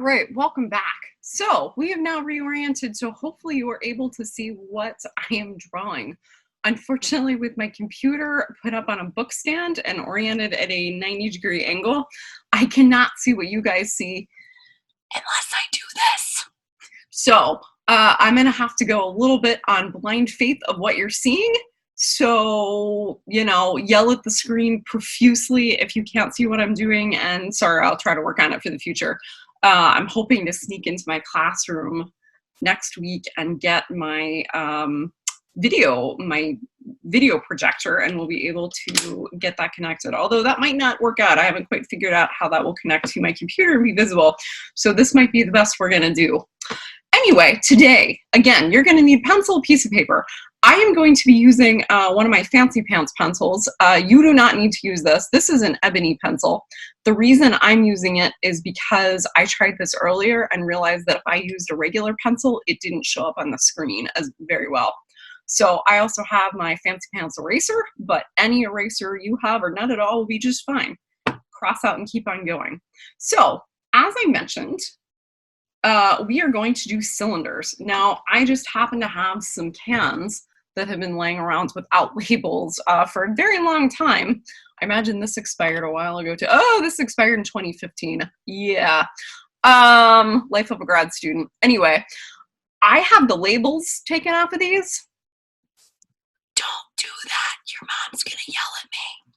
right, welcome back. So we have now reoriented, so hopefully you are able to see what I am drawing. Unfortunately, with my computer put up on a book stand and oriented at a 90-degree angle, I cannot see what you guys see unless I do this. So I'm gonna have to go a little bit on blind faith of what you're seeing. So, you know, yell at the screen profusely if you can't see what I'm doing, and sorry, I'll try to work on it for the future. I'm hoping to sneak into my classroom next week and get my video projector, and we'll be able to get that connected. Although that might not work out. I haven't quite figured out how that will connect to my computer and be visible. So this might be the best we're gonna do. Anyway, today, again, you're gonna need pencil, piece of paper. I am going to be using one of my fancy pants pencils. You do not need to use this. This is an ebony pencil. The reason I'm using it is because I tried this earlier and realized that if I used a regular pencil, it didn't show up on the screen as very well. So I also have my fancy pants eraser, but any eraser you have or none at all will be just fine. Cross out and keep on going. So as I mentioned, we are going to do cylinders. Now, I just happen to have some cans that have been laying around without labels for a very long time. I imagine this expired a while ago too. Oh, this expired in 2015. Yeah. Life of a grad student. Anyway, I have the labels taken off of these. Don't do that. Your mom's gonna yell at me.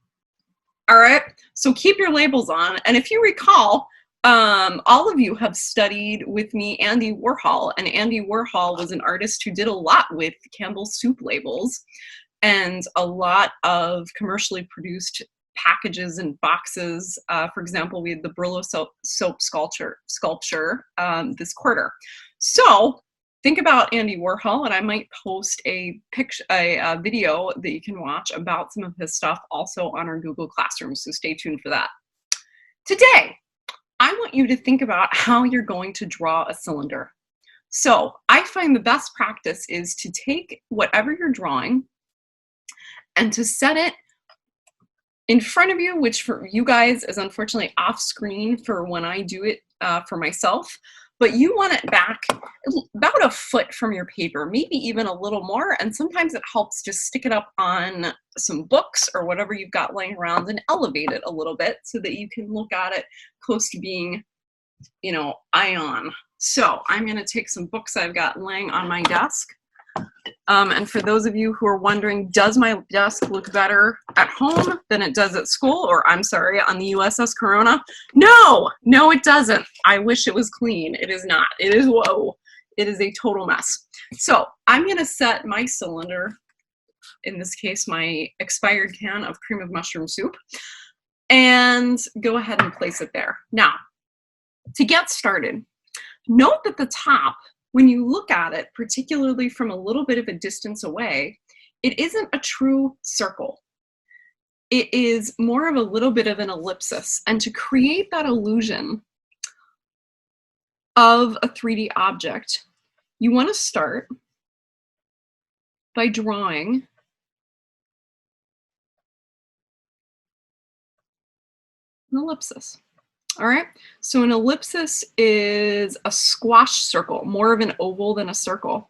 All right, so keep your labels on. And if you recall, all of you have studied with me Andy Warhol, and Andy Warhol was an artist who did a lot with Campbell's soup labels and a lot of commercially produced packages and boxes. For example, we had the Brillo soap sculpture this quarter. So think about Andy Warhol, and I might post a video that you can watch about some of his stuff also on our Google Classroom, so stay tuned for that. Today, I want you to think about how you're going to draw a cylinder. So I find the best practice is to take whatever you're drawing and to set it in front of you, which for you guys is unfortunately off screen for when I do it for myself. But you want it back about a foot from your paper, maybe even a little more. And sometimes it helps just stick it up on some books or whatever you've got laying around and elevate it a little bit so that you can look at it close to being, you know, eye on. So I'm gonna take some books I've got laying on my desk. And for those of you who are wondering, does my desk look better at home than it does at school, or I'm sorry, on the USS Corona? No, it doesn't. I wish it was clean. It is not. It is, whoa, it is a total mess. So I'm gonna set my cylinder, in this case, my expired can of cream of mushroom soup, and go ahead and place it there. Now, to get started, note that the top, when you look at it, particularly from a little bit of a distance away, it isn't a true circle. It is more of a little bit of an ellipsis. And to create that illusion of a 3D object, you want to start by drawing an ellipsis. All right, so an ellipsis is a squash circle, more of an oval than a circle.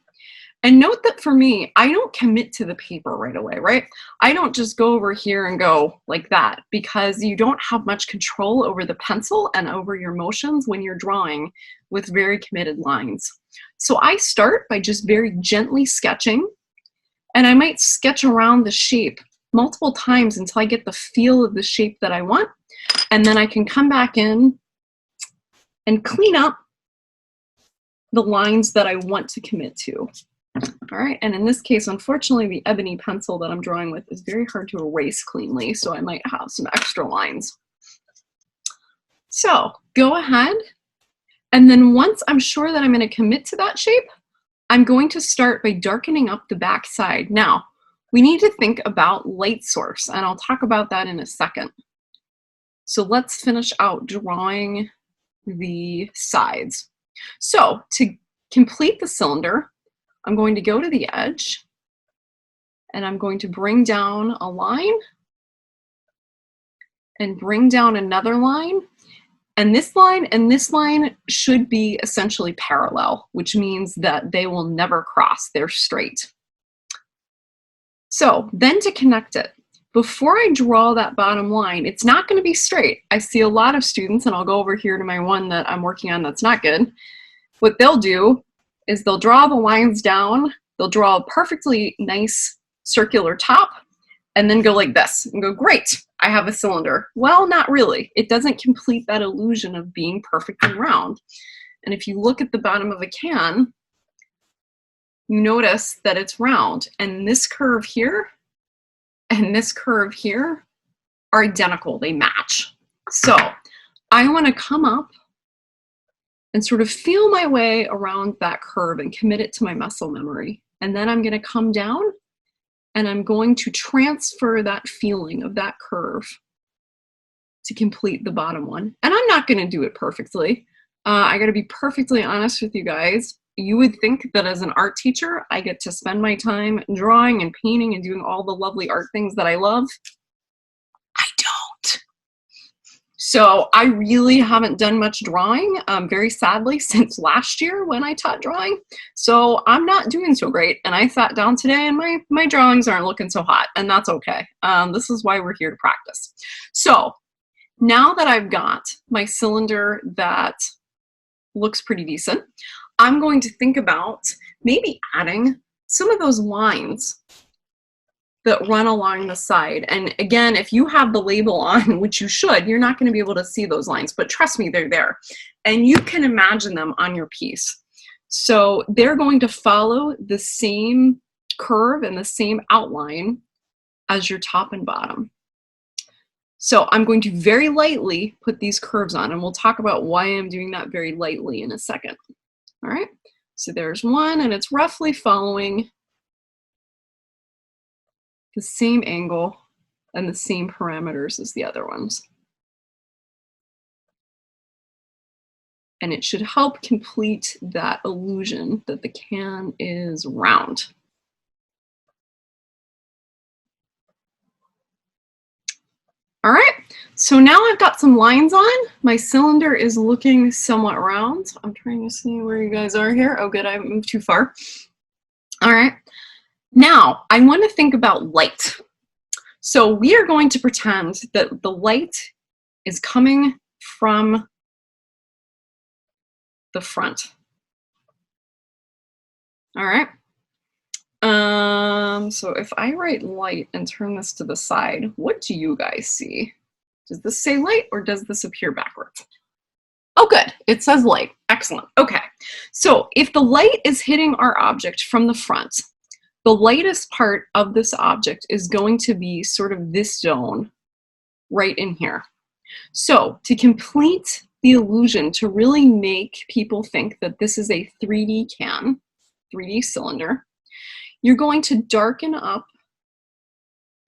And note that for me, I don't commit to the paper right away, right? I don't just go over here and go like that, because you don't have much control over the pencil and over your motions when you're drawing with very committed lines. So I start by just very gently sketching, and I might sketch around the shape multiple times until I get the feel of the shape that I want. And then I can come back in and clean up the lines that I want to commit to. All right, and in this case, unfortunately, the ebony pencil that I'm drawing with is very hard to erase cleanly, so I might have some extra lines. So go ahead, and then once I'm sure that I'm going to commit to that shape, I'm going to start by darkening up the back side. Now, we need to think about light source, and I'll talk about that in a second. So let's finish out drawing the sides. So to complete the cylinder, I'm going to go to the edge, and I'm going to bring down a line and bring down another line. And this line should be essentially parallel, which means that they will never cross. They're straight. So then to connect it, before I draw that bottom line, it's not going to be straight. I see a lot of students, and I'll go over here to my one that I'm working on that's not good. What they'll do is they'll draw the lines down, they'll draw a perfectly nice circular top, and then go like this and go, great, I have a cylinder. Well, not really. It doesn't complete that illusion of being perfectly round. And if you look at the bottom of a can, you notice that it's round, and this curve here and this curve here are identical, they match. So I want to come up and sort of feel my way around that curve and commit it to my muscle memory. And then I'm going to come down and I'm going to transfer that feeling of that curve to complete the bottom one. And I'm not going to do it perfectly. I got to be perfectly honest with you guys. You would think that as an art teacher, I get to spend my time drawing and painting and doing all the lovely art things that I love. I don't. So I really haven't done much drawing, very sadly, since last year when I taught drawing. So I'm not doing so great. And I sat down today and my drawings aren't looking so hot, and that's okay. This is why we're here to practice. So now that I've got my cylinder that looks pretty decent, I'm going to think about maybe adding some of those lines that run along the side. And again, if you have the label on, which you should, you're not going to be able to see those lines, but trust me, they're there. And you can imagine them on your piece. So they're going to follow the same curve and the same outline as your top and bottom. So I'm going to very lightly put these curves on, and we'll talk about why I'm doing that very lightly in a second. All right, so there's one, and it's roughly following the same angle and the same parameters as the other ones. And it should help complete that illusion that the can is round. All right, so now I've got some lines on. My cylinder is looking somewhat round. I'm trying to see where you guys are here. Oh, good, I moved too far. All right, now I want to think about light. So we are going to pretend that the light is coming from the front. All right. So if I write light and turn this to the side, what do you guys see? Does this say light or does this appear backwards? Oh, good. It says light. Excellent. Okay. So if the light is hitting our object from the front, the lightest part of this object is going to be sort of this zone right in here. So to complete the illusion, to really make people think that this is a 3D can, 3D cylinder, you're going to darken up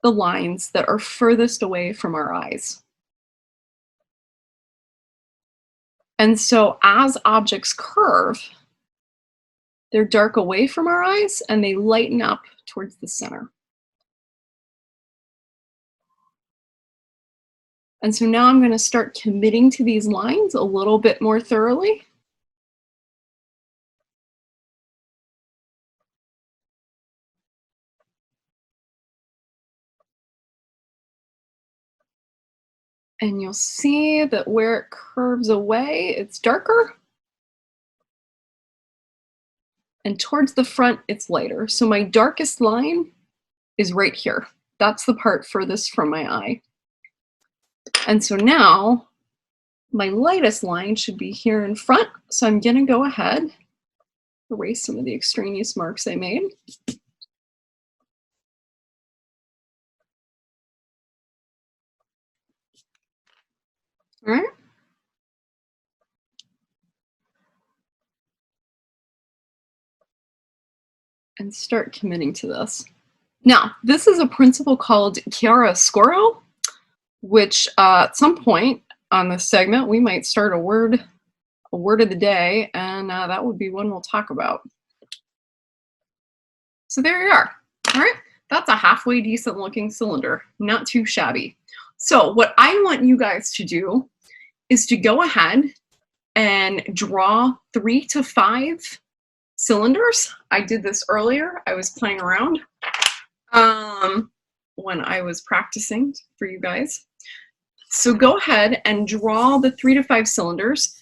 the lines that are furthest away from our eyes. And so as objects curve, they're dark away from our eyes and they lighten up towards the center. And so now I'm going to start committing to these lines a little bit more thoroughly. And you'll see that where it curves away, it's darker. And towards the front, it's lighter. So my darkest line is right here. That's the part furthest from my eye. And so now my lightest line should be here in front. So I'm going to go ahead, erase some of the extraneous marks I made. All right. And start committing to this. Now, this is a principle called chiaroscuro, which at some point on this segment, we might start a word of the day, and that would be one we'll talk about. So there you are. All right, that's a halfway decent looking cylinder, not too shabby. So what I want you guys to do is to go ahead and draw 3 to 5 cylinders. I did this earlier. I was playing around when I was practicing for you guys. So go ahead and draw the 3 to 5 cylinders,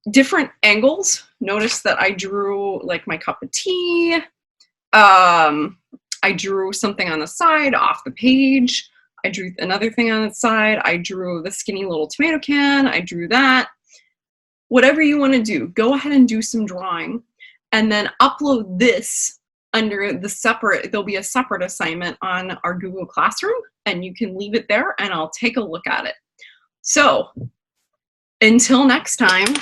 different angles. Notice that I drew like my cup of tea. I drew something on the side off the page. I drew another thing on the side. I drew the skinny little tomato can. I drew that. Whatever you want to do, go ahead and do some drawing and then upload this under the separate, there'll be a separate assignment on our Google Classroom, and you can leave it there and I'll take a look at it. So until next time,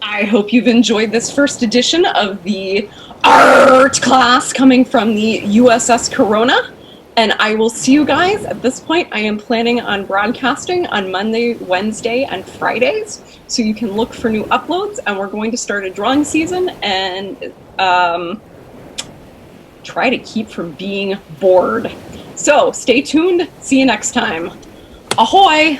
I hope you've enjoyed this first edition of the Arrrt class coming from the USS Corona. And I will see you guys. At this point, I am planning on broadcasting on Monday, Wednesday, and Fridays. So you can look for new uploads. And we're going to start a drawing season and try to keep from being bored. So stay tuned. See you next time. Ahoy!